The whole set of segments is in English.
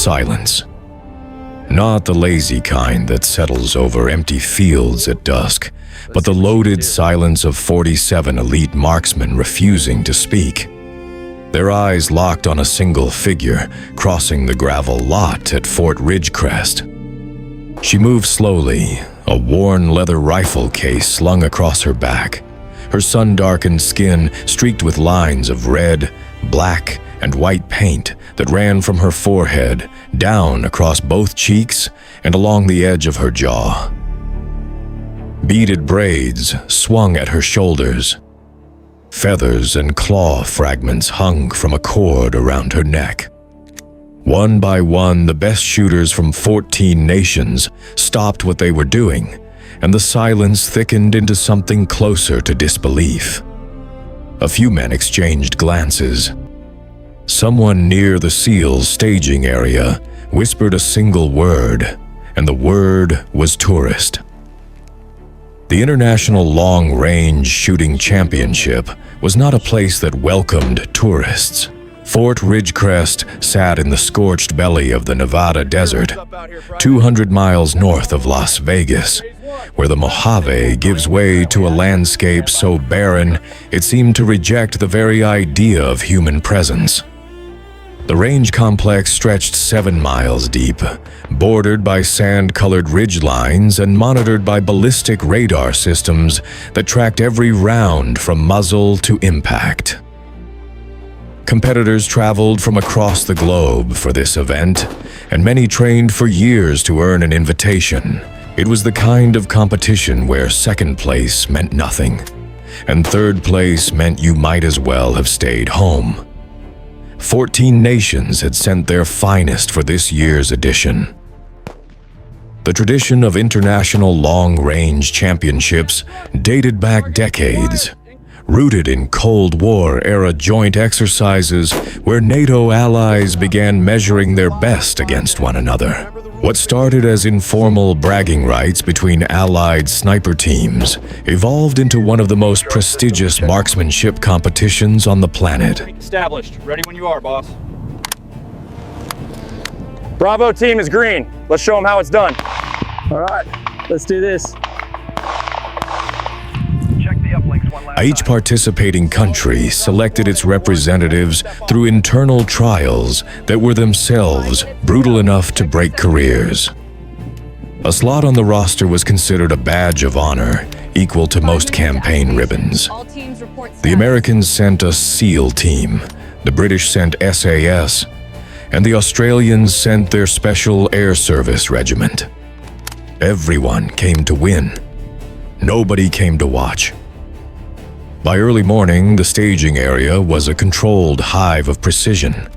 silence. Not the lazy kind that settles over empty fields at dusk, but the loaded silence of 47 elite marksmen refusing to speak. Their eyes locked on a single figure crossing the gravel lot at Fort Ridgecrest. She moved slowly, a worn leather rifle case slung across her back, her sun-darkened skin streaked with lines of red, black, and white paint that ran from her forehead down across both cheeks and along the edge of her jaw. Beaded braids swung at her shoulders. Feathers and claw fragments hung from a cord around her neck. One by one, the best shooters from 14 nations stopped what they were doing, and the silence thickened into something closer to disbelief. A few men exchanged glances. Someone near the SEAL's staging area whispered a single word, and the word was tourist. The International Long Range Shooting Championship was not a place that welcomed tourists. Fort Ridgecrest sat in the scorched belly of the Nevada desert, 200 miles north of Las Vegas, where the Mojave gives way to a landscape so barren it seemed to reject the very idea of human presence. The range complex stretched 7 miles deep, bordered by sand-colored ridge lines and monitored by ballistic radar systems that tracked every round from muzzle to impact. Competitors traveled from across the globe for this event, and many trained for years to earn an invitation. It was the kind of competition where second place meant nothing, and third place meant you might as well have stayed home. 14 nations had sent their finest for this year's edition. The tradition of international long-range championships dated back decades, rooted in Cold War-era joint exercises where NATO allies began measuring their best against one another. What started as informal bragging rights between allied sniper teams evolved into one of the most prestigious marksmanship competitions on the planet. Established. Ready when you are, boss. Bravo team is green. Let's show them how it's done. All right, let's do this. Each participating country selected its representatives through internal trials that were themselves brutal enough to break careers. A slot on the roster was considered a badge of honor, equal to most campaign ribbons. The Americans sent a SEAL team, the British sent SAS, and the Australians sent their Special Air Service Regiment. Everyone came to win. Nobody came to watch. By early morning, the staging area was a controlled hive of precision.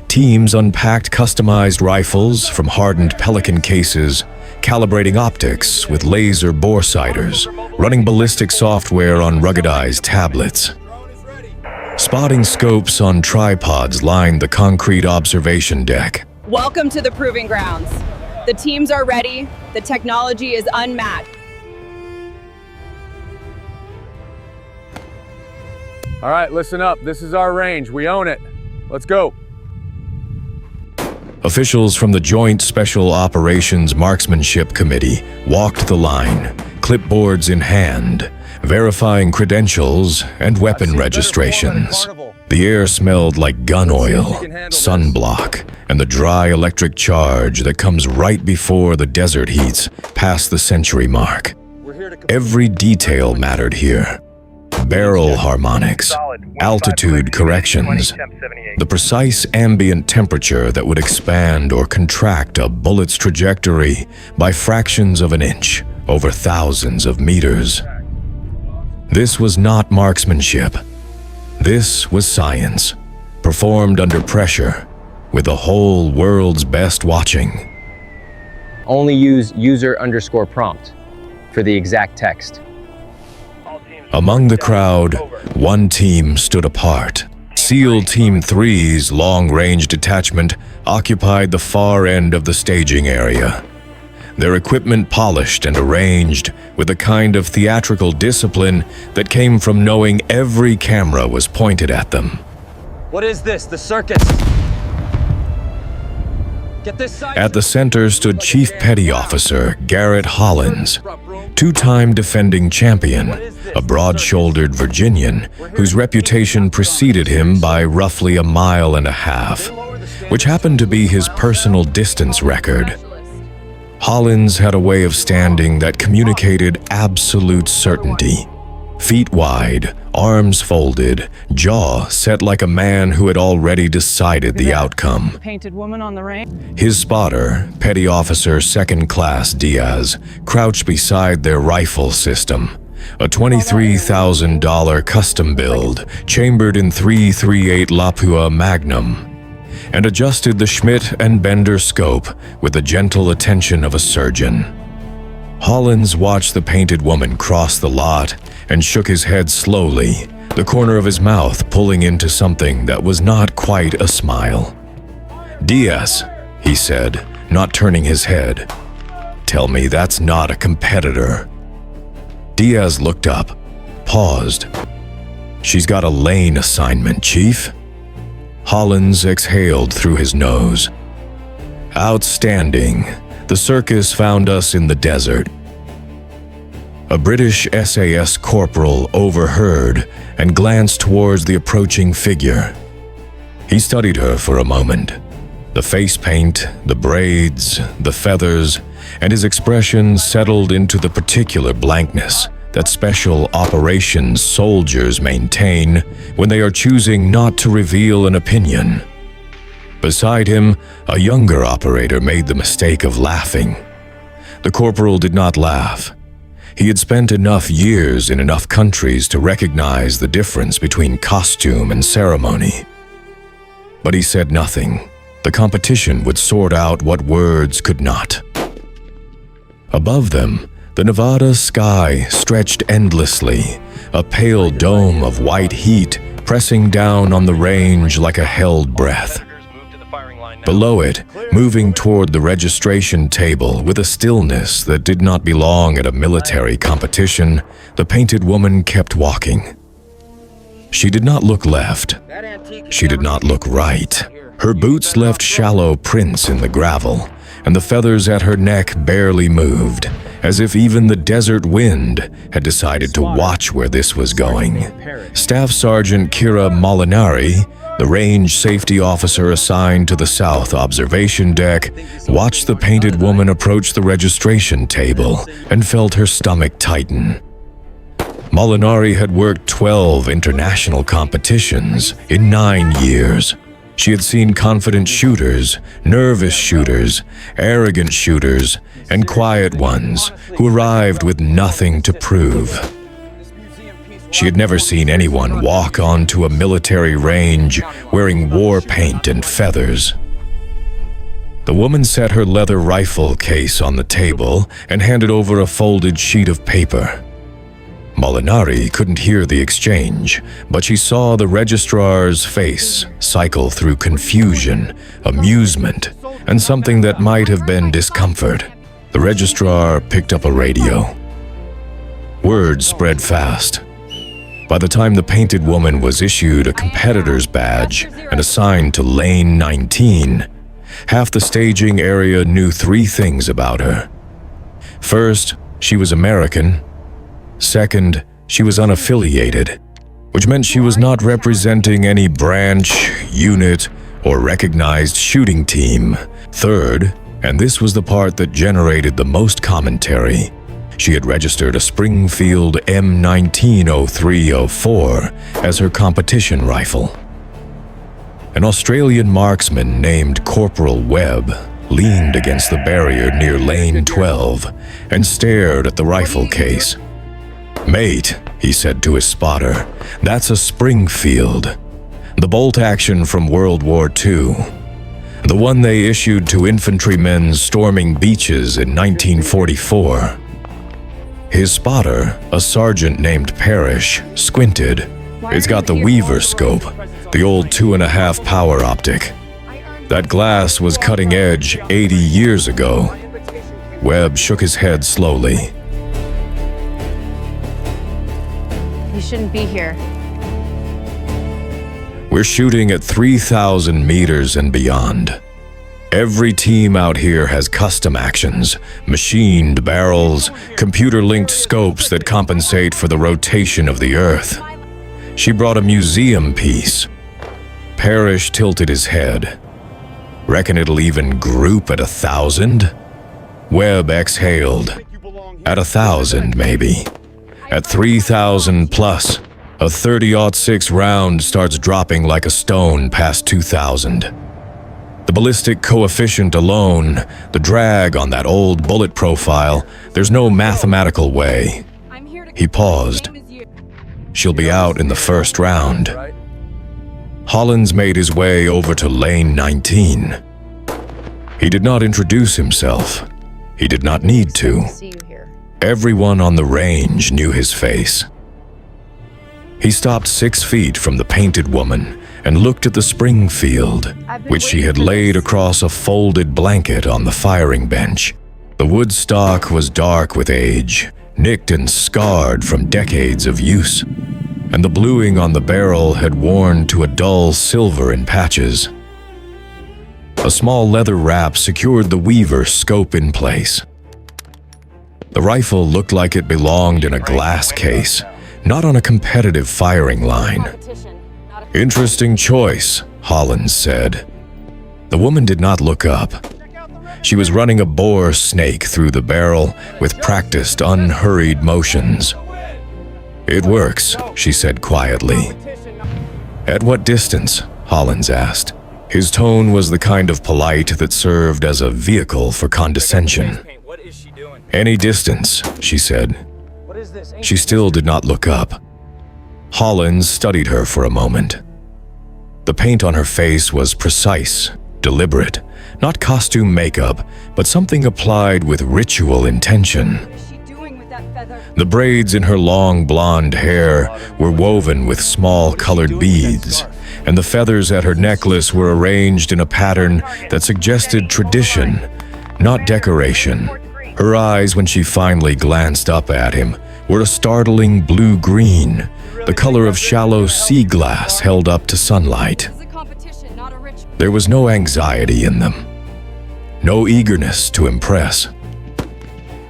Teams unpacked customized rifles from hardened Pelican cases, calibrating optics with laser bore sighters, running ballistic software on ruggedized tablets. Spotting scopes on tripods lined the concrete observation deck. Welcome to the proving grounds. The teams are ready. The technology is unmatched. All right, listen up. This is our range. We own it. Let's go. Officials from the Joint Special Operations Marksmanship Committee walked the line, clipboards in hand, verifying credentials and weapon registrations. The air smelled like gun oil, sunblock, and the dry electric charge that comes right before the desert heats past the century mark. Every detail mattered here. Barrel harmonics, altitude corrections, the precise ambient temperature that would expand or contract a bullet's trajectory by fractions of an inch over thousands of meters. This was not marksmanship. This was science, performed under pressure, with the whole world's best watching. Only use user_prompt for the exact text. Among the crowd, one team stood apart. SEAL Team 3's long-range detachment occupied the far end of the staging area. Their equipment polished and arranged with a kind of theatrical discipline that came from knowing every camera was pointed at them. What is this? The circus? At the center stood Chief Petty Officer Garrett Hollins, two-time defending champion, a broad-shouldered Virginian whose reputation preceded him by roughly 1.5 miles, which happened to be his personal distance record. Hollins had a way of standing that communicated absolute certainty. Feet wide, arms folded, jaw set like a man who had already decided the outcome. Painted woman on the range. His spotter, Petty Officer Second Class Diaz, crouched beside their rifle system, a $23,000 custom build, chambered in .338 Lapua Magnum, and adjusted the Schmidt and Bender scope with the gentle attention of a surgeon. Hollins watched the painted woman cross the lot and shook his head slowly, the corner of his mouth pulling into something that was not quite a smile. "Diaz," he said, not turning his head. "Tell me that's not a competitor." Diaz looked up, paused. "She's got a lane assignment, Chief." Hollins exhaled through his nose. "Outstanding. The circus found us in the desert." A British SAS corporal overheard and glanced towards the approaching figure. He studied her for a moment. The face paint, the braids, the feathers, and his expression settled into the particular blankness that special operations soldiers maintain when they are choosing not to reveal an opinion. Beside him, a younger operator made the mistake of laughing. The corporal did not laugh. He had spent enough years in enough countries to recognize the difference between costume and ceremony. But he said nothing. The competition would sort out what words could not. Above them, the Nevada sky stretched endlessly, a pale dome of white heat pressing down on the range like a held breath. Below it, moving toward the registration table with a stillness that did not belong at a military competition, the painted woman kept walking. She did not look left. She did not look right. Her boots left shallow prints in the gravel, and the feathers at her neck barely moved, as if even the desert wind had decided to watch where this was going. Staff Sergeant Kira Molinari, the range safety officer assigned to the south observation deck, watched the painted woman approach the registration table and felt her stomach tighten. Molinari had worked 12 international competitions in 9 years. She had seen confident shooters, nervous shooters, arrogant shooters, and quiet ones who arrived with nothing to prove. She had never seen anyone walk onto a military range wearing war paint and feathers. The woman set her leather rifle case on the table and handed over a folded sheet of paper. Molinari couldn't hear the exchange, but she saw the registrar's face cycle through confusion, amusement, and something that might have been discomfort. The registrar picked up a radio. Word spread fast. By the time the painted woman was issued a competitor's badge and assigned to Lane 19, half the staging area knew 3 things about her. First, she was American. Second, she was unaffiliated, which meant she was not representing any branch, unit, or recognized shooting team. Third, and this was the part that generated the most commentary, she had registered a Springfield M190304 as her competition rifle. An Australian marksman named Corporal Webb leaned against the barrier near Lane 12 and stared at the rifle case. "Mate," he said to his spotter, "that's a Springfield. The bolt action from World War II. The one they issued to infantrymen storming beaches in 1944. His spotter, a sergeant named Parrish, squinted. "It's got the Weaver scope, the old 2.5 power optic. That glass was cutting edge 80 years ago." Webb shook his head slowly. You shouldn't be here. "We're shooting at 3,000 meters and beyond. Every team out here has custom actions, machined barrels, computer-linked scopes that compensate for the rotation of the Earth. She brought a museum piece. Parrish tilted his head. Reckon it'll even group at 1,000? Webb exhaled. At 1,000, maybe. At 3,000 plus, a 30-06 round starts dropping like a stone past 2,000. The ballistic coefficient alone, the drag on that old bullet profile, there's no mathematical way. He paused. She'll be out in the first round. Hollins made his way over to lane 19. He did not introduce himself. He did not need to. Everyone on the range knew his face. He stopped 6 feet from the painted woman and looked at the spring field, which she had laid across a folded blanket on the firing bench. The wood stock was dark with age, nicked and scarred from decades of use, and the bluing on the barrel had worn to a dull silver in patches. A small leather wrap secured the Weaver scope in place. The rifle looked like it belonged in a glass case, not on a competitive firing line. "Interesting choice," Hollins said. The woman did not look up. She was running a boar snake through the barrel with practiced, unhurried motions. "It works," she said quietly. "At what distance?" Hollins asked. His tone was the kind of polite that served as a vehicle for condescension. "Any distance," she said. She still did not look up. Hollins studied her for a moment. The paint on her face was precise, deliberate, not costume makeup, but something applied with ritual intention. The braids in her long blonde hair were woven with small colored beads, and the feathers at her necklace were arranged in a pattern that suggested tradition, not decoration. Her eyes, when she finally glanced up at him, were a startling blue-green, the color of shallow sea glass held up to sunlight. There was no anxiety in them, no eagerness to impress.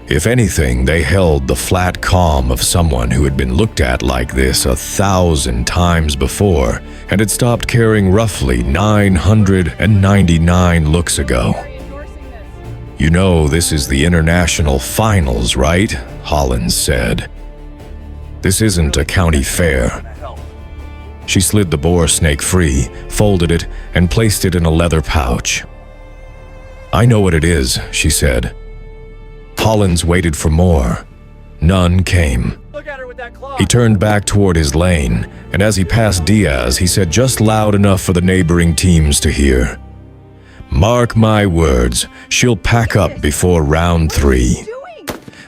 If anything, they held the flat calm of someone who had been looked at like this 1,000 times before and had stopped caring roughly 999 looks ago. "You know this is the international finals, right?" Hollins said. "This isn't a county fair." She slid the boar snake free, folded it, and placed it in a leather pouch. "I know what it is," she said. Hollins waited for more. None came. He turned back toward his lane, and as he passed Diaz, he said just loud enough for the neighboring teams to hear, "Mark my words, she'll pack up before round 3.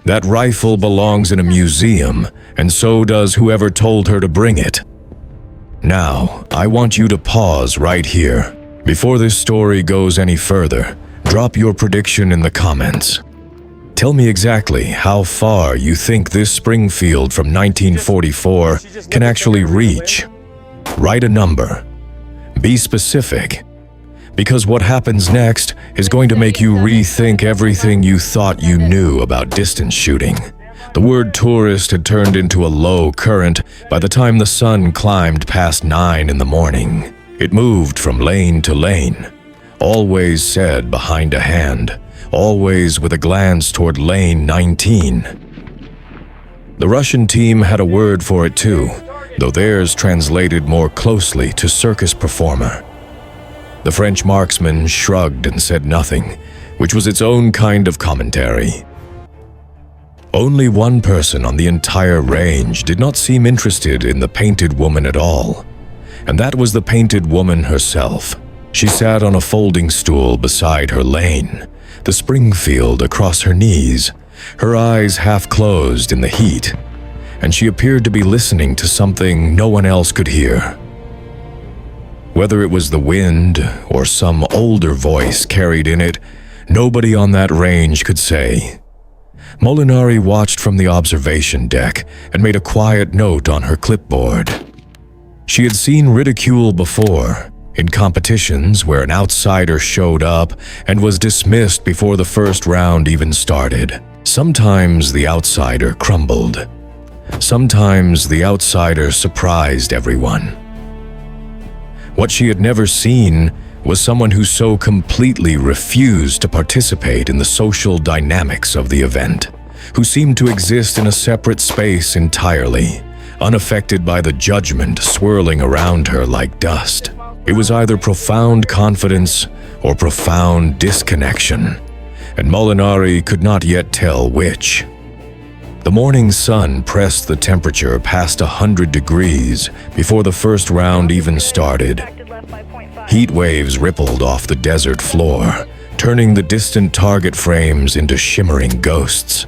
That rifle belongs in a museum, and so does whoever told her to bring it. Now, I want you to pause right here. Before this story goes any further, drop your prediction in the comments. Tell me exactly how far you think this Springfield from 1944 can actually reach. Write a number. Be specific. Because what happens next is going to make you rethink everything you thought you knew about distance shooting. The word tourist had turned into a low current by the time the sun climbed past 9 in the morning. It moved from lane to lane, always said behind a hand, always with a glance toward lane 19. The Russian team had a word for it too, though theirs translated more closely to circus performer. The French marksman shrugged and said nothing, which was its own kind of commentary. Only one person on the entire range did not seem interested in the painted woman at all, and that was the painted woman herself. She sat on a folding stool beside her lane, the Springfield across her knees, her eyes half closed in the heat, and she appeared to be listening to something no one else could hear. Whether it was the wind or some older voice carried in it, nobody on that range could say. Molinari watched from the observation deck and made a quiet note on her clipboard. She had seen ridicule before. In competitions where an outsider showed up and was dismissed before the first round even started, sometimes the outsider crumbled. Sometimes the outsider surprised everyone. What she had never seen was someone who so completely refused to participate in the social dynamics of the event, who seemed to exist in a separate space entirely, unaffected by the judgment swirling around her like dust. It was either profound confidence or profound disconnection, and Molinari could not yet tell which. The morning sun pressed the temperature past 100 degrees before the first round even started. Heat waves rippled off the desert floor, turning the distant target frames into shimmering ghosts.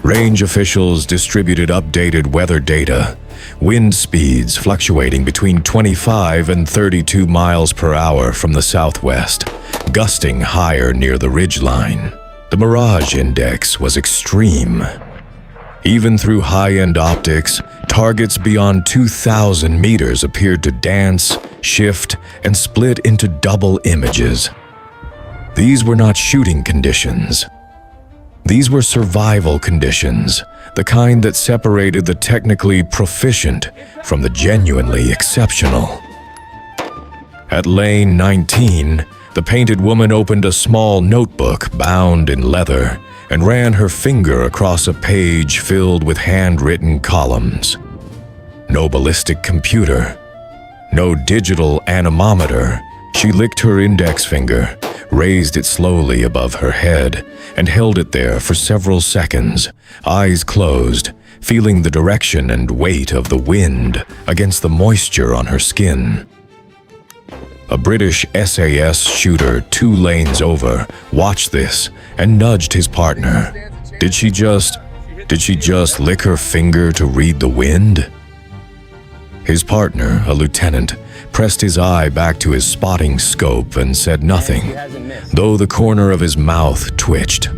Range officials distributed updated weather data, wind speeds fluctuating between 25 and 32 miles per hour from the southwest, gusting higher near the ridgeline. The Mirage Index was extreme. Even through high-end optics, targets beyond 2,000 meters appeared to dance, shift, and split into double images. These were not shooting conditions. These were survival conditions, the kind that separated the technically proficient from the genuinely exceptional. At lane 19, the painted woman opened a small notebook bound in leather and ran her finger across a page filled with handwritten columns. No ballistic computer, no digital anemometer. She licked her index finger, raised it slowly above her head, and held it there for several seconds, eyes closed, feeling the direction and weight of the wind against the moisture on her skin. A British SAS shooter 2 lanes over watched this and nudged his partner. Did she just lick her finger to read the wind? His partner, a lieutenant, pressed his eye back to his spotting scope and said nothing, though the corner of his mouth twitched.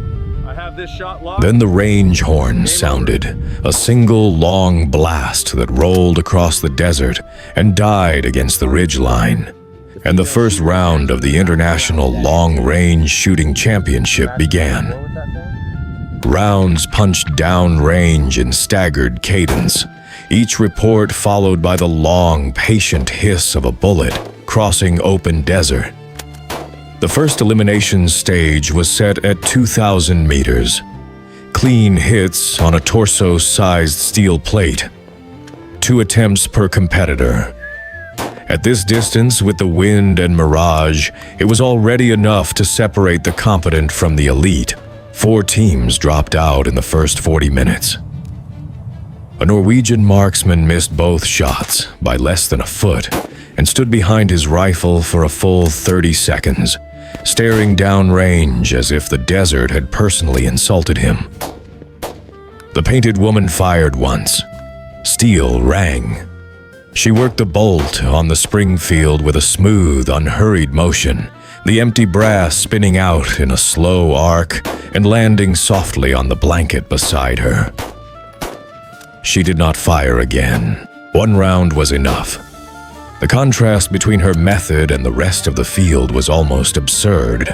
Then the range horn sounded, a single long blast that rolled across the desert and died against the ridgeline. And the first round of the International Long Range Shooting Championship began. Rounds punched down range in staggered cadence, each report followed by the long, patient hiss of a bullet crossing open desert. The first elimination stage was set at 2,000 meters. Clean hits on a torso-sized steel plate. 2 attempts per competitor. At this distance, with the wind and mirage, it was already enough to separate the competent from the elite. 4 teams dropped out in the first 40 minutes. A Norwegian marksman missed both shots by less than a foot and stood behind his rifle for a full 30 seconds, staring downrange as if the desert had personally insulted him. The painted woman fired once. Steel rang. She worked the bolt on the spring field with a smooth, unhurried motion, the empty brass spinning out in a slow arc and landing softly on the blanket beside her. She did not fire again. 1 round was enough. The contrast between her method and the rest of the field was almost absurd.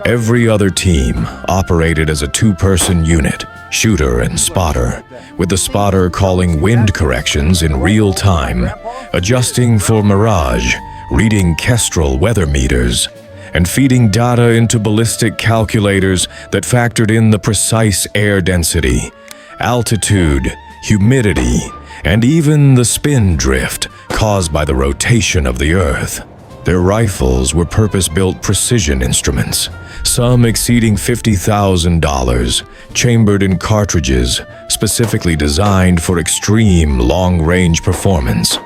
Every other team operated as a 2-person unit, shooter and spotter, with the spotter calling wind corrections in real time, adjusting for mirage, reading Kestrel weather meters, and feeding data into ballistic calculators that factored in the precise air density, altitude, humidity, and even the spin drift caused by the rotation of the Earth. Their rifles were purpose-built precision instruments, some exceeding $50,000, chambered in cartridges specifically designed for extreme long-range performance.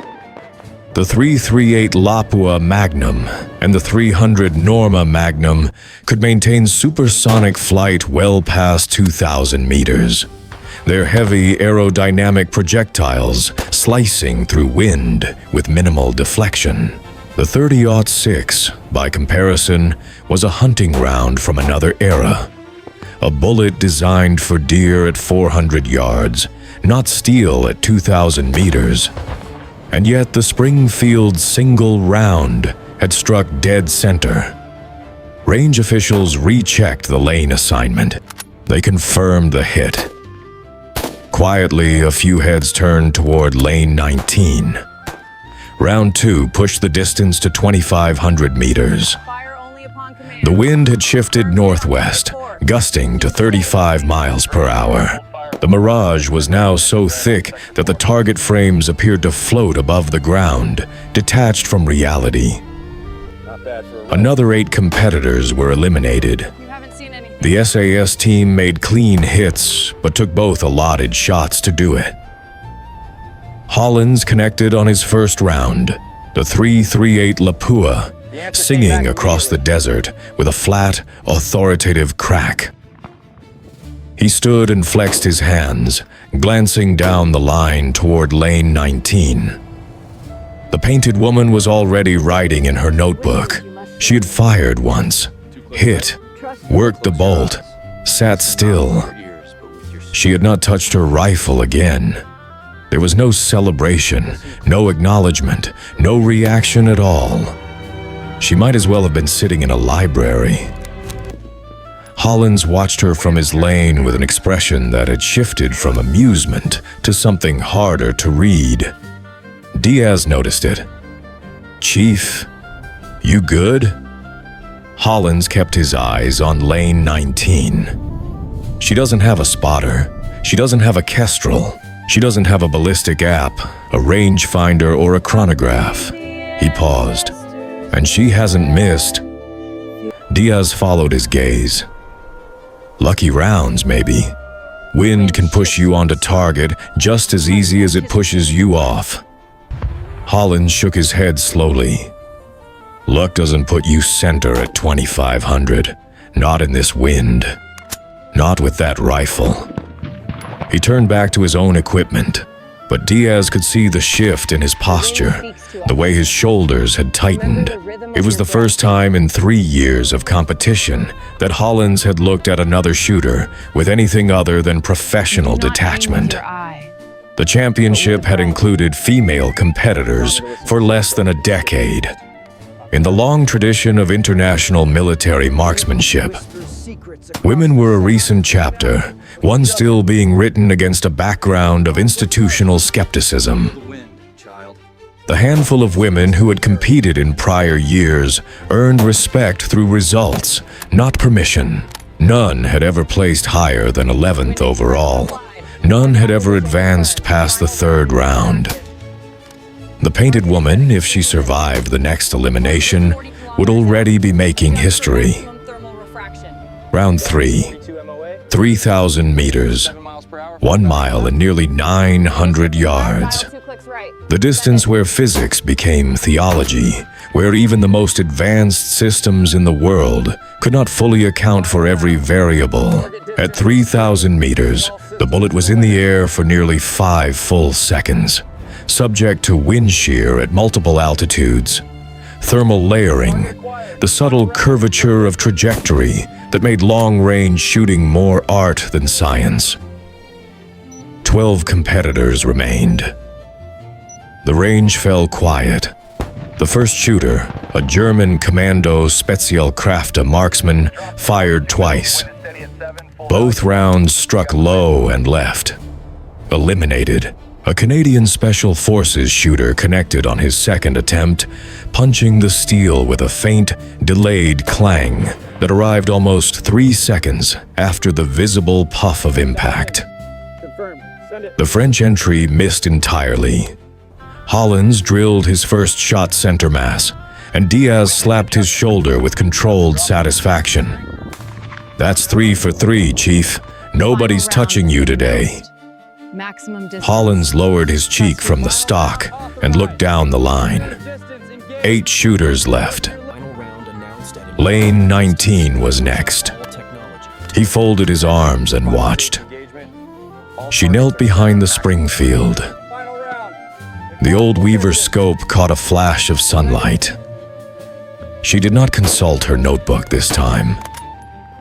The 338 Lapua Magnum and the 300 Norma Magnum could maintain supersonic flight well past 2,000 meters. Their heavy aerodynamic projectiles slicing through wind with minimal deflection. The 30-06, by comparison, was a hunting round from another era. A bullet designed for deer at 400 yards, not steel at 2,000 meters. And yet the Springfield's single round had struck dead center. Range officials rechecked the lane assignment. They confirmed the hit. Quietly, a few heads turned toward lane 19. Round 2 pushed the distance to 2,500 meters. Fire only upon command. The wind had shifted northwest, gusting to 35 miles per hour. The mirage was now so thick that the target frames appeared to float above the ground, detached from reality. Another 8 competitors were eliminated. You haven't seen anything. The SAS team made clean hits, but took both allotted shots to do it. Hollins connected on his first round, the 338 Lapua, singing across the desert with a flat, authoritative crack. He stood and flexed his hands, glancing down the line toward lane 19. The painted woman was already writing in her notebook. She had fired once, hit, worked the bolt, sat still. She had not touched her rifle again. There was no celebration, no acknowledgement, no reaction at all. She might as well have been sitting in a library. Hollins watched her from his lane with an expression that had shifted from amusement to something harder to read. Diaz noticed it. "Chief, you good?" Hollins kept his eyes on lane 19. "She doesn't have a spotter. She doesn't have a kestrel. She doesn't have a ballistic app, a rangefinder, or a chronograph." He paused. "And she hasn't missed." Diaz followed his gaze. "Lucky rounds, maybe. Wind can push you onto target just as easy as it pushes you off." Hollins shook his head slowly. "Luck doesn't put you center at 2,500. Not in this wind. Not with that rifle." He turned back to his own equipment, but Diaz could see the shift in his posture, the way his shoulders had tightened. It was the first time in 3 years of competition that Hollins had looked at another shooter with anything other than professional detachment. The championship had included female competitors for less than a decade. In the long tradition of international military marksmanship, women were a recent chapter, one still being written against a background of institutional skepticism. The handful of women who had competed in prior years earned respect through results, not permission. None had ever placed higher than 11th overall. None had ever advanced past the 3rd round. The painted woman, if she survived the next elimination, would already be making history. Round 3, 3,000 meters, 1 mile and nearly 900 yards. The distance where physics became theology, where even the most advanced systems in the world could not fully account for every variable. At 3,000 meters, the bullet was in the air for nearly 5 full seconds, subject to wind shear at multiple altitudes, thermal layering, the subtle curvature of trajectory that made long-range shooting more art than science. 12 competitors remained. The range fell quiet. The first shooter, a German Kommando Spezialkräfte marksman, fired twice. Both rounds struck low and left. Eliminated. A Canadian Special Forces shooter connected on his second attempt, punching the steel with a faint, delayed clang that arrived almost 3 seconds after the visible puff of impact. The French entry missed entirely. Hollins drilled his first shot center mass, and Diaz slapped his shoulder with controlled satisfaction. "That's 3 for 3, Chief. Nobody's touching you today." Hollins lowered his cheek from the stock and looked down the line. 8 shooters left. Lane 19 was next. He folded his arms and watched. She knelt behind the Springfield. The old Weaver scope caught a flash of sunlight. She did not consult her notebook this time.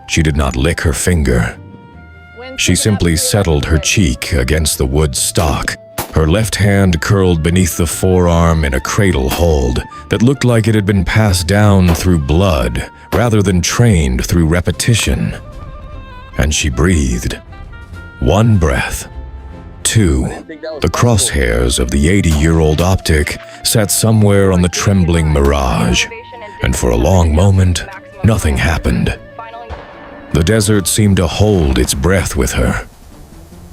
She did not lick her finger. She simply settled her cheek against the wood stock Her left hand curled beneath the forearm in a cradle hold that looked like it had been passed down through blood rather than trained through repetition. And she breathed. 1 breath. 2. The crosshairs of the 80-year-old optic sat somewhere on the trembling mirage, and for a long moment, nothing happened. The desert seemed to hold its breath with her.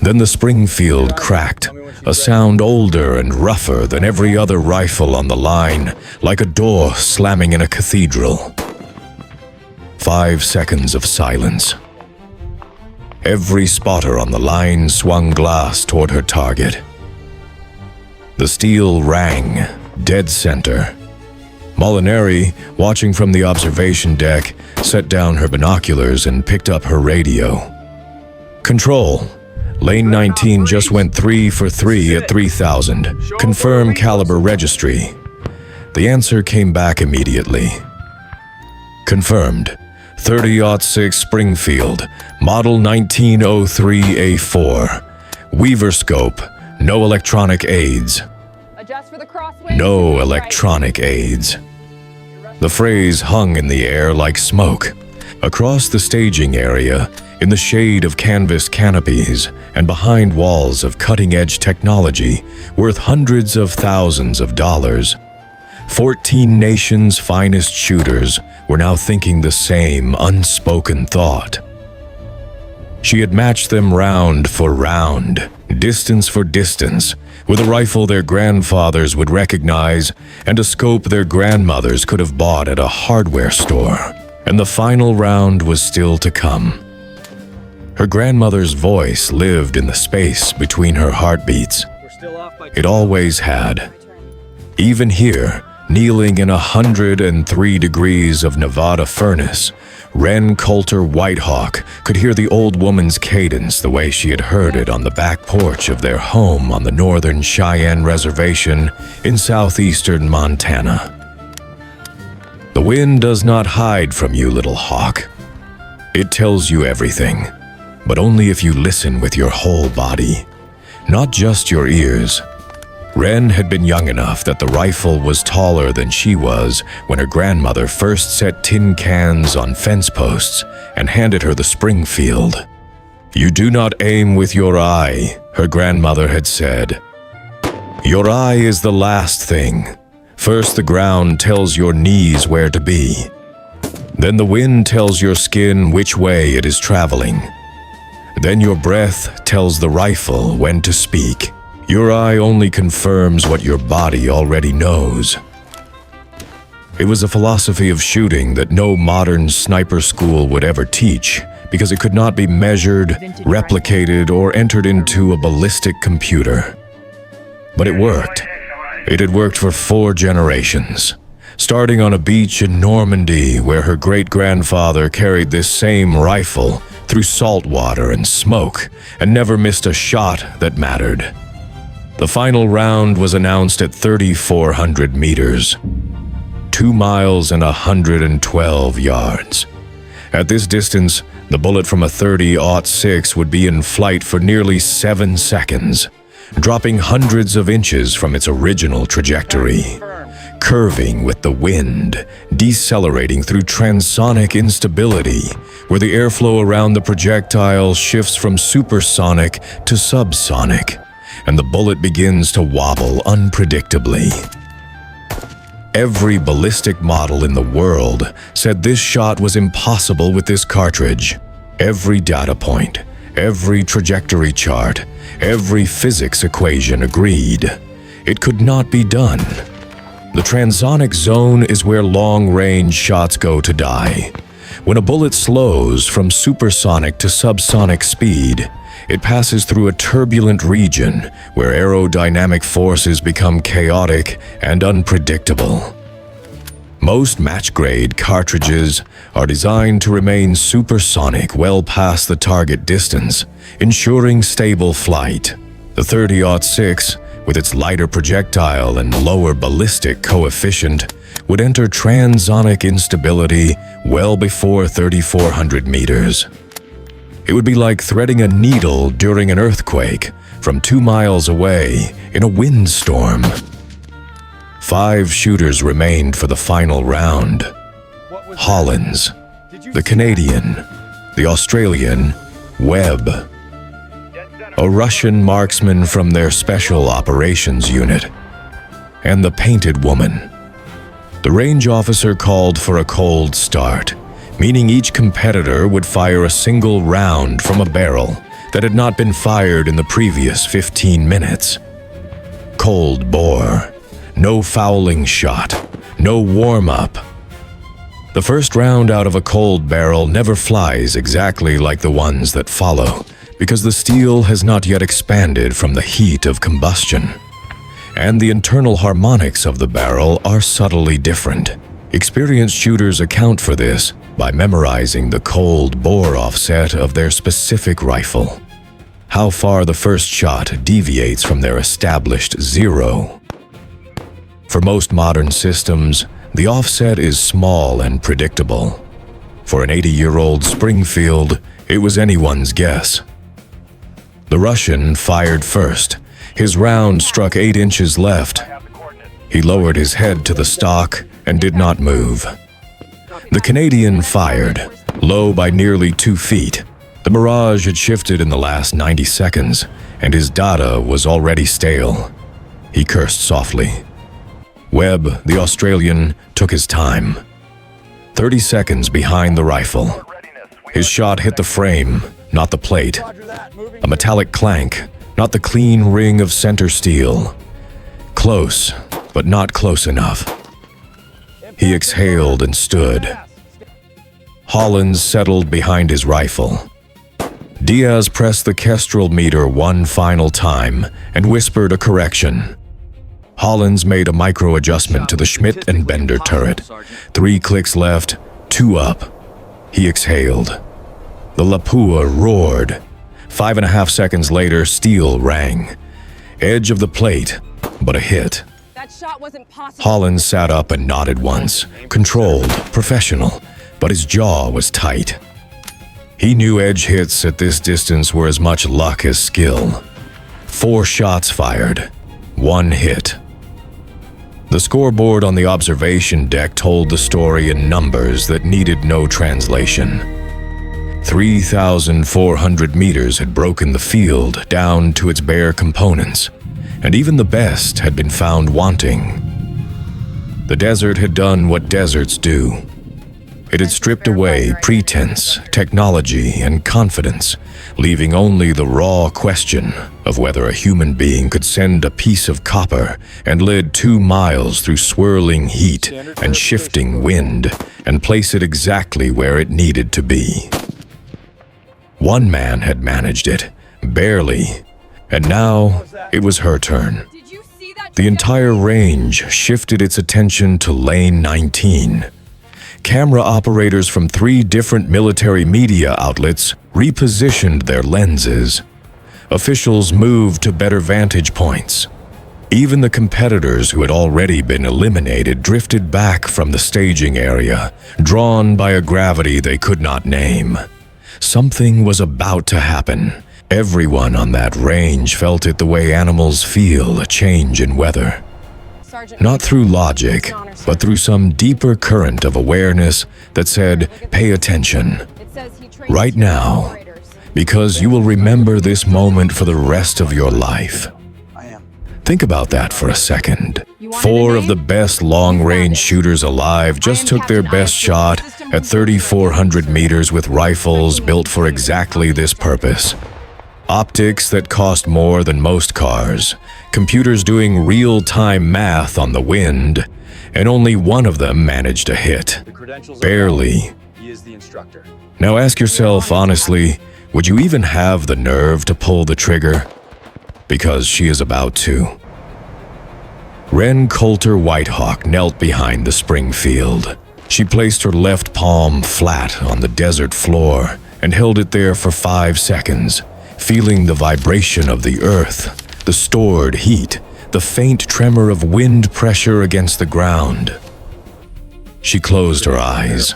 Then the Springfield cracked, a sound older and rougher than every other rifle on the line, like a door slamming in a cathedral. 5 seconds of silence. Every spotter on the line swung glass toward her target. The steel rang, dead center. Molinari, watching from the observation deck, set down her binoculars and picked up her radio. Control. Lane 19 just went 3 for 3 at 3,000. Confirm caliber registry. The answer came back immediately. Confirmed. 30-06 Springfield, model 1903A4. Weaver scope, no electronic aids. Adjust for the crosswind. No electronic aids. The phrase hung in the air like smoke. Across the staging area, in the shade of canvas canopies and behind walls of cutting-edge technology worth hundreds of thousands of dollars, 14 nations' finest shooters were now thinking the same unspoken thought. She had matched them round for round, distance for distance, with a rifle their grandfathers would recognize and a scope their grandmothers could have bought at a hardware store. And the final round was still to come. Her grandmother's voice lived in the space between her heartbeats. It always had. Even here, kneeling in 103 degrees of Nevada furnace, Wren Coulter Whitehawk could hear the old woman's cadence the way she had heard it on the back porch of their home on the Northern Cheyenne Reservation in southeastern Montana. The wind does not hide from you, little hawk. It tells you everything, but only if you listen with your whole body, not just your ears. Wren had been young enough that the rifle was taller than she was when her grandmother first set tin cans on fence posts and handed her the Springfield. "You do not aim with your eye," her grandmother had said. "Your eye is the last thing. First the ground tells your knees where to be. Then the wind tells your skin which way it is traveling. Then your breath tells the rifle when to speak. Your eye only confirms what your body already knows." It was a philosophy of shooting that no modern sniper school would ever teach, because it could not be measured, replicated, or entered into a ballistic computer. But it worked. It had worked for 4 generations. Starting on a beach in Normandy where her great-grandfather carried this same rifle through salt water and smoke and never missed a shot that mattered. The final round was announced at 3,400 meters, 2 miles and 112 yards. At this distance, the bullet from a 30-06 would be in flight for nearly 7 seconds, dropping hundreds of inches from its original trajectory, curving with the wind, decelerating through transonic instability, where the airflow around the projectile shifts from supersonic to subsonic, and the bullet begins to wobble unpredictably. Every ballistic model in the world said this shot was impossible with this cartridge. Every data point, every trajectory chart, every physics equation agreed. It could not be done. The transonic zone is where long-range shots go to die. When a bullet slows from supersonic to subsonic speed, it passes through a turbulent region where aerodynamic forces become chaotic and unpredictable. Most match-grade cartridges are designed to remain supersonic well past the target distance, ensuring stable flight. The 30-06, with its lighter projectile and lower ballistic coefficient, would enter transonic instability well before 3,400 meters. It would be like threading a needle during an earthquake, from 2 miles away in a windstorm. 5 shooters remained for the final round. Hollins, the Canadian, the Australian, Webb, a Russian marksman from their Special Operations Unit, and the Painted Woman. The range officer called for a cold start, meaning each competitor would fire a single round from a barrel that had not been fired in the previous 15 minutes. Cold bore, no fouling shot, no warm-up. The first round out of a cold barrel never flies exactly like the ones that follow, because the steel has not yet expanded from the heat of combustion. And the internal harmonics of the barrel are subtly different. Experienced shooters account for this by memorizing the cold bore offset of their specific rifle. How far the first shot deviates from their established 0. For most modern systems, the offset is small and predictable. For an 80-year-old Springfield, it was anyone's guess. The Russian fired first. His round struck 8 inches left. He lowered his head to the stock and did not move. The Canadian fired, low by nearly 2 feet. The mirage had shifted in the last 90 seconds, and his data was already stale. He cursed softly. Webb, the Australian, took his time. 30 seconds behind the rifle. His shot hit the frame, not the plate. A metallic clank, not the clean ring of center steel. Close, but not close enough. He exhaled and stood. Hollins settled behind his rifle. Diaz pressed the Kestrel meter one final time and whispered a correction. Hollins made a micro-adjustment to the Schmidt and Bender turret. 3 clicks left, 2 up. He exhaled. The Lapua roared. 5.5 seconds later, steel rang. Edge of the plate, but a hit. That shot wasn't possible. Hollins sat up and nodded once, controlled, professional, but his jaw was tight. He knew edge hits at this distance were as much luck as skill. 4 shots fired, 1 hit. The scoreboard on the observation deck told the story in numbers that needed no translation. 3,400 meters had broken the field down to its bare components, and even the best had been found wanting. The desert had done what deserts do. It had stripped away pretense, technology, and confidence, leaving only the raw question of whether a human being could send a piece of copper and lead 2 miles through swirling heat and shifting wind and place it exactly where it needed to be. One man had managed it, barely, and now it was her turn. Did you see that? The entire range shifted its attention to Lane 19. Camera operators from 3 different military media outlets repositioned their lenses. Officials moved to better vantage points. Even the competitors who had already been eliminated drifted back from the staging area, drawn by a gravity they could not name. Something was about to happen. Everyone on that range felt it the way animals feel a change in weather. Not through logic, but through some deeper current of awareness that said, pay attention, right now, because you will remember this moment for the rest of your life. Think about that for a second. 4 of the best long-range shooters alive just took their best shot at 3,400 meters with rifles built for exactly this purpose. Optics that cost more than most cars, computers doing real-time math on the wind, and only one of them managed to hit. Barely. He is the instructor. Now ask yourself honestly, would you even have the nerve to pull the trigger? Because she is about to. Wren Coulter Whitehawk knelt behind the Springfield. She placed her left palm flat on the desert floor and held it there for 5 seconds, feeling the vibration of the earth, the stored heat, the faint tremor of wind pressure against the ground. She closed her eyes.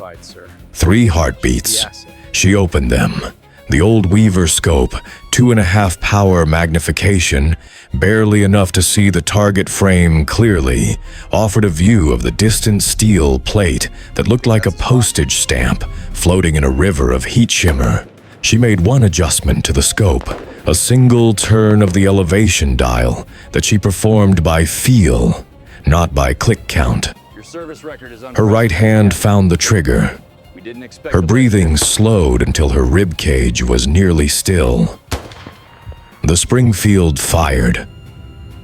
3 heartbeats. She opened them. The old Weaver scope, 2.5 power magnification, barely enough to see the target frame clearly, offered a view of the distant steel plate that looked like a postage stamp floating in a river of heat shimmer. She made one adjustment to the scope, a single turn of the elevation dial that she performed by feel, not by click count. Your service record is Her right hand found the trigger. Her breathing slowed until her rib cage was nearly still. The Springfield fired.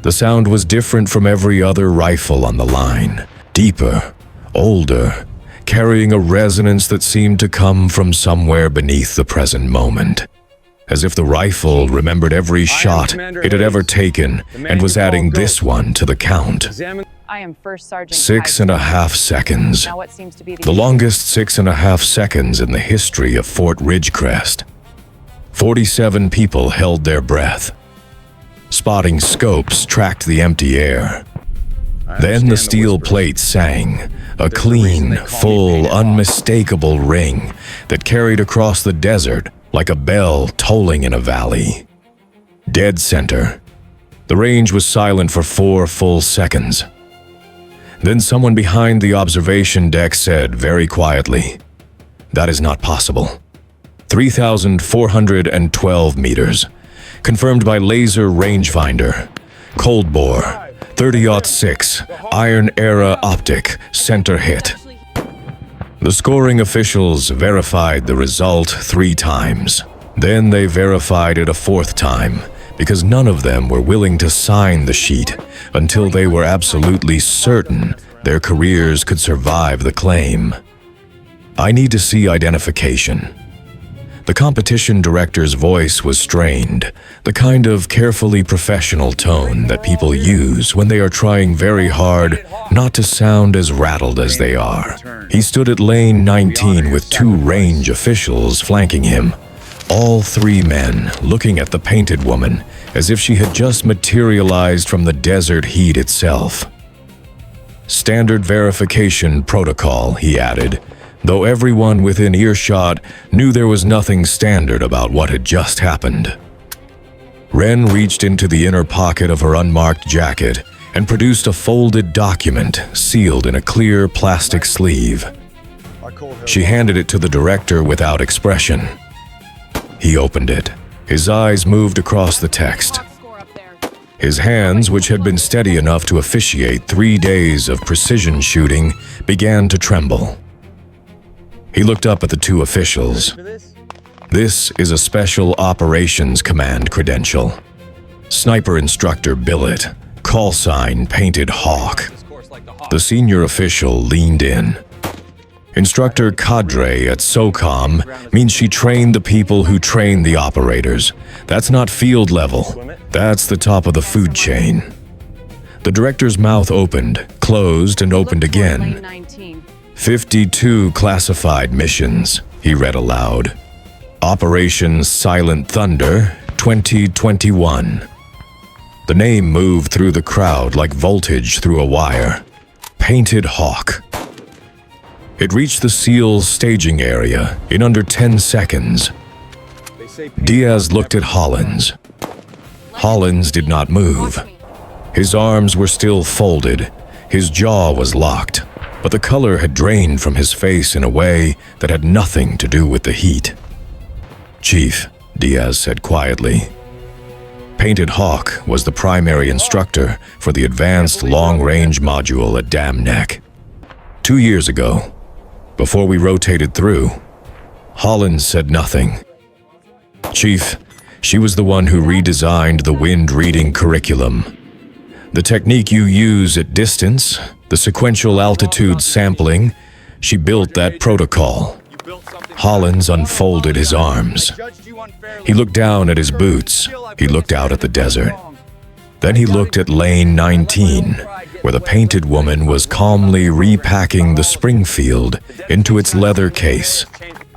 The sound was different from every other rifle on the line, deeper, older, carrying a resonance that seemed to come from somewhere beneath the present moment, as if the rifle remembered every shot it had ever taken and was adding this one to the count. I am First Sergeant 6.5 seconds. Now what seems to be The longest 6.5 seconds in the history of Fort Ridgecrest. 47 people held their breath. Spotting scopes tracked the empty air. Then the steel plate sang, a clean, full, unmistakable ring that carried across the desert like a bell tolling in a valley. Dead center. The range was silent for 4 full seconds. Then someone behind the observation deck said very quietly, "That is not possible." 3,412 meters, confirmed by laser rangefinder, cold bore, 30-06, Iron Era optic, center hit. The scoring officials verified the result 3 times. Then they verified it a 4th time, because none of them were willing to sign the sheet until they were absolutely certain their careers could survive the claim. I need to see identification. The competition director's voice was strained, the kind of carefully professional tone that people use when they are trying very hard not to sound as rattled as they are. He stood at lane 19 with 2 range officials flanking him. All 3 men looking at the painted woman as if she had just materialized from the desert heat itself. Standard verification protocol, he added, though everyone within earshot knew there was nothing standard about what had just happened. Wren reached into the inner pocket of her unmarked jacket and produced a folded document sealed in a clear plastic sleeve. She handed it to the director without expression. He opened it. His eyes moved across the text. His hands, which had been steady enough to officiate 3 days of precision shooting, began to tremble. He looked up at the 2 officials. This is a Special Operations Command credential. Sniper Instructor Billet, call sign Painted Hawk. The senior official leaned in. Instructor Cadre at SOCOM means she trained the people who train the operators. That's not field level. That's the top of the food chain. The director's mouth opened, closed, and opened again. 52 classified missions, he read aloud. Operation Silent Thunder, 2021. The name moved through the crowd like voltage through a wire. Painted Hawk. It reached the SEAL staging area in under 10 seconds. Diaz looked at Hollins. Hollins did not move. His arms were still folded. His jaw was locked, but the color had drained from his face in a way that had nothing to do with the heat. "Chief," Diaz said quietly. Painted Hawk was the primary instructor for the advanced long-range module at Dam Neck. 2 years ago, before we rotated through, Hollins said nothing. "Chief, she was the one who redesigned the wind reading curriculum. The technique you use at distance, the sequential altitude sampling, she built that protocol." Hollins unfolded his arms. He looked down at his boots. He looked out at the desert. Then he looked at lane 19, where the painted woman was calmly repacking the Springfield into its leather case,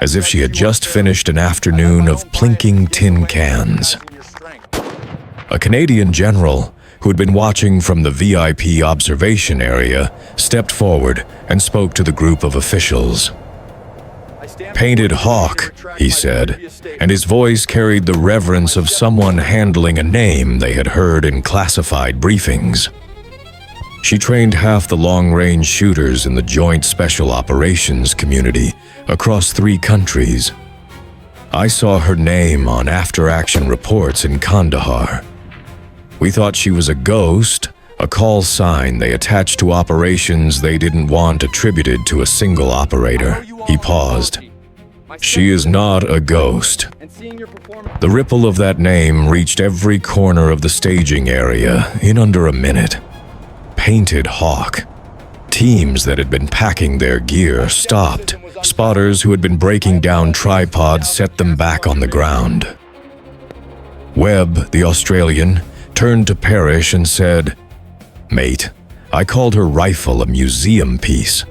as if she had just finished an afternoon of plinking tin cans. A Canadian general, who had been watching from the VIP observation area, stepped forward and spoke to the group of officials. "Painted hawk," he said, and his voice carried the reverence of someone handling a name they had heard in classified briefings. She trained half the long-range shooters in the Joint Special Operations community across 3 countries. I saw her name on after-action reports in Kandahar. We thought she was a ghost, a call sign they attached to operations they didn't want attributed to a single operator. He paused. "She is not a ghost." The ripple of that name reached every corner of the staging area in under a minute. Painted Hawk. Teams that had been packing their gear stopped. Spotters who had been breaking down tripods set them back on the ground. Webb, the Australian, turned to Parrish and said, "Mate, I called her rifle a museum piece."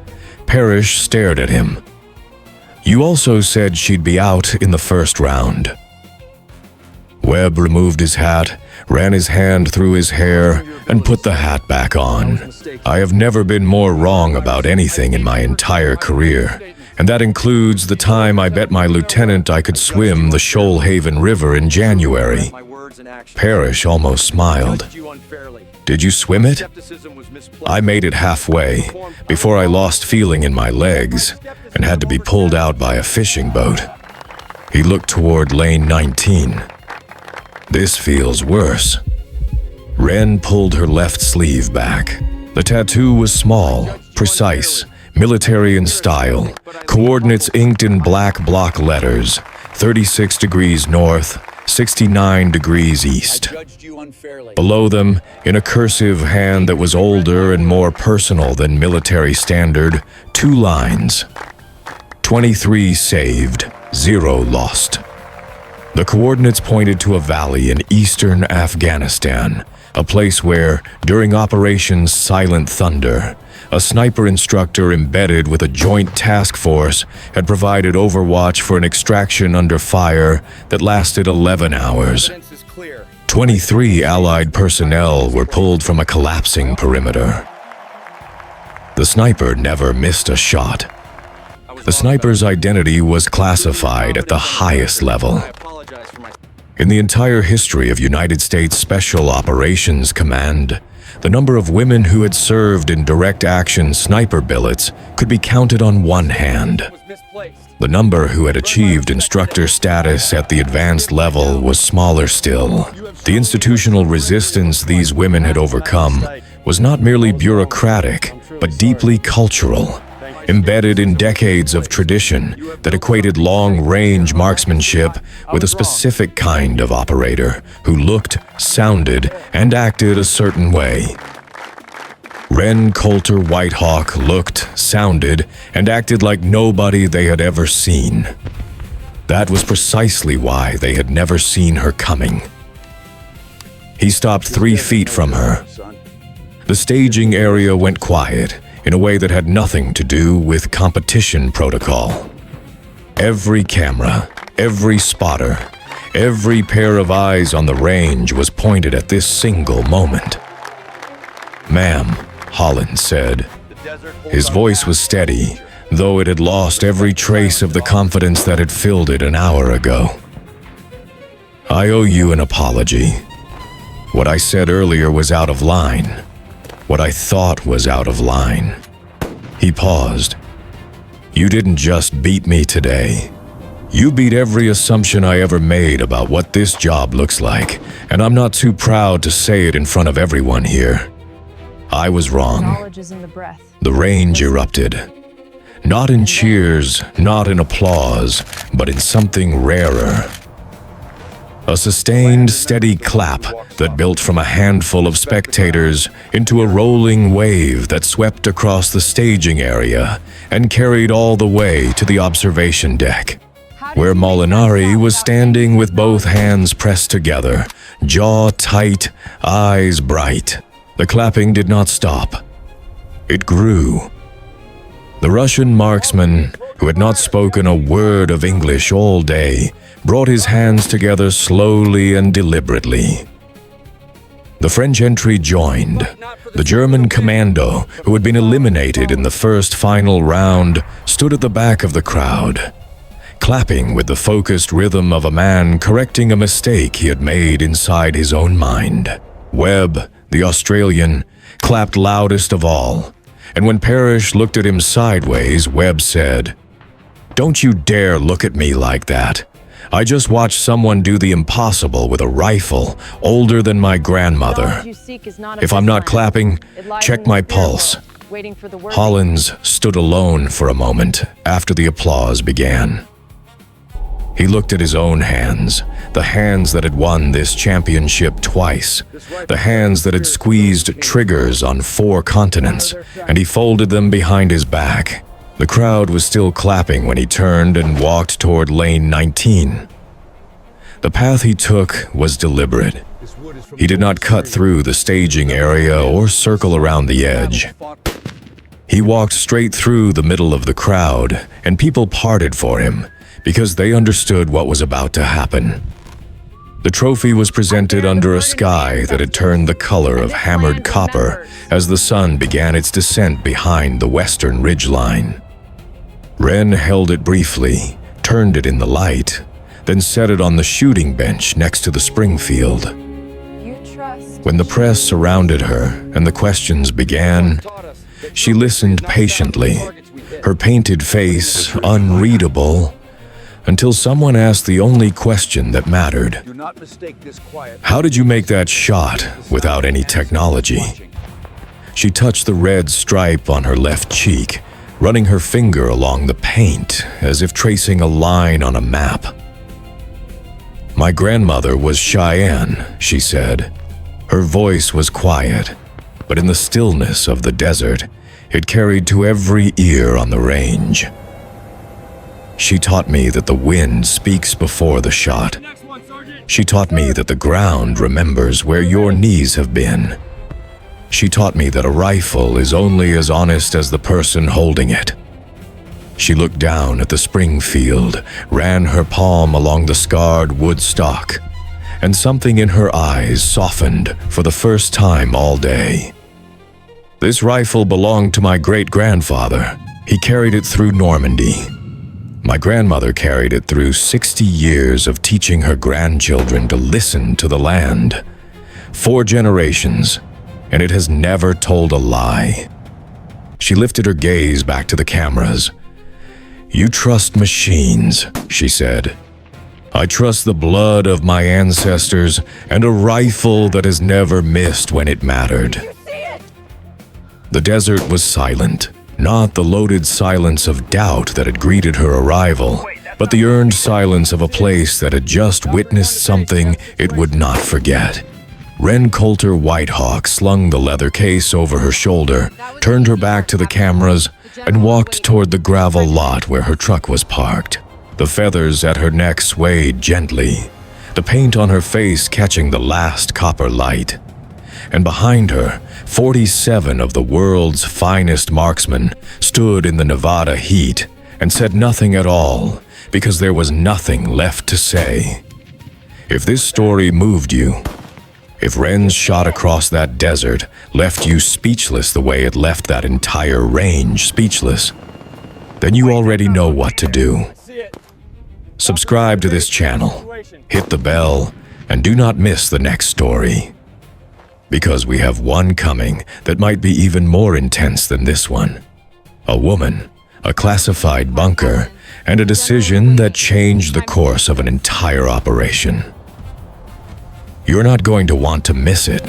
Parrish stared at him. "You also said she'd be out in the first round." Webb removed his hat, ran his hand through his hair, and put the hat back on. "I have never been more wrong about anything in my entire career, and that includes the time I bet my lieutenant I could swim the Shoalhaven River in January." Parrish almost smiled. "Did you swim it?" "I made it halfway, before I lost feeling in my legs and had to be pulled out by a fishing boat." He looked toward lane 19. "This feels worse." Wren pulled her left sleeve back. The tattoo was small, precise, military in style, coordinates inked in black block letters, 36 degrees north, 69 degrees east. Below them, in a cursive hand that was older and more personal than military standard, 2 lines. 23 saved, 0 lost. The coordinates pointed to a valley in eastern Afghanistan, a place where, during Operation Silent Thunder, a sniper instructor embedded with a joint task force had provided overwatch for an extraction under fire that lasted 11 hours. 23 Allied personnel were pulled from a collapsing perimeter. The sniper never missed a shot. The sniper's identity was classified at the highest level. In the entire history of United States Special Operations Command, the number of women who had served in direct action sniper billets could be counted on one hand. The number who had achieved instructor status at the advanced level was smaller still. The institutional resistance these women had overcome was not merely bureaucratic, but deeply cultural, embedded in decades of tradition that equated long-range marksmanship with a specific kind of operator who looked, sounded, and acted a certain way. Wren Coulter Whitehawk looked, sounded, and acted like nobody they had ever seen. That was precisely why they had never seen her coming. He stopped 3 feet from her. The staging area went quiet, in a way that had nothing to do with competition protocol. Every camera, every spotter, every pair of eyes on the range was pointed at this single moment. "Ma'am," Holland said. His voice was steady, though it had lost every trace of the confidence that had filled it an hour ago. "I owe you an apology. What I said earlier was out of line. What I thought was out of line." He paused. "You didn't just beat me today. You beat every assumption I ever made about what this job looks like, and I'm not too proud to say it in front of everyone here. I was wrong." Knowledge is in the breath. The range erupted. Not in cheers, not in applause, but in something rarer. A sustained, steady clap that built from a handful of spectators into a rolling wave that swept across the staging area and carried all the way to the observation deck, where Molinari was standing with both hands pressed together, jaw tight, eyes bright. The clapping did not stop. It grew. The Russian marksman, who had not spoken a word of English all day, brought his hands together slowly and deliberately. The French entry joined. The German commando, who had been eliminated in the first final round, stood at the back of the crowd. clapping with the focused rhythm of a man correcting a mistake he had made inside his own mind. Webb, the Australian, clapped loudest of all, and when Parrish looked at him sideways, Webb said, "Don't you dare look at me like that. I just watched someone do the impossible with a rifle older than my grandmother. If I'm not clapping, check my pulse." Hollins stood alone for a moment after the applause began. He looked at his own hands, the hands that had won this championship twice, the hands that had squeezed triggers on 4 continents, and he folded them behind his back. The crowd was still clapping when he turned and walked toward lane 19. The path he took was deliberate. He did not cut through the staging area or circle around the edge. He walked straight through the middle of the crowd, and people parted for him because they understood what was about to happen. The trophy was presented under a sky that had turned the color of hammered copper as the sun began its descent behind the western ridgeline. Wren held it briefly, turned it in the light, then set it on the shooting bench next to the spring field. When the press surrounded her and the questions began, she listened patiently, her painted face unreadable, until someone asked the only question that mattered. "How did you make that shot without any technology?" She touched the red stripe on her left cheek, running her finger along the paint as if tracing a line on a map. "My grandmother was Cheyenne," she said. Her voice was quiet, but in the stillness of the desert, it carried to every ear on the range. "She taught me that the wind speaks before the shot. She taught me that the ground remembers where your knees have been. She taught me that a rifle is only as honest as the person holding it." She looked down at the spring field, ran her palm along the scarred wood stock, and something in her eyes softened for the first time all day. "This rifle belonged to my great-grandfather. He carried it through Normandy. My grandmother carried it through 60 years of teaching her grandchildren to listen to the land. 4 generations, and it has never told a lie." She lifted her gaze back to the cameras. "You trust machines," she said. "I trust the blood of my ancestors and a rifle that has never missed when it mattered." The desert was silent. Not the loaded silence of doubt that had greeted her arrival, but the earned silence of a place that had just witnessed something it would not forget. Wren Coulter Whitehawk slung the leather case over her shoulder, turned her back to the cameras, and walked toward the gravel lot where her truck was parked. The feathers at her neck swayed gently, the paint on her face catching the last copper light. And behind her, 47 of the world's finest marksmen stood in the Nevada heat and said nothing at all because there was nothing left to say. If this story moved you, if Wren's shot across that desert left you speechless the way it left that entire range speechless, then you already know what to do. Subscribe to this channel, hit the bell, and do not miss the next story. Because we have one coming that might be even more intense than this one. A woman, a classified bunker, and a decision that changed the course of an entire operation. You're not going to want to miss it.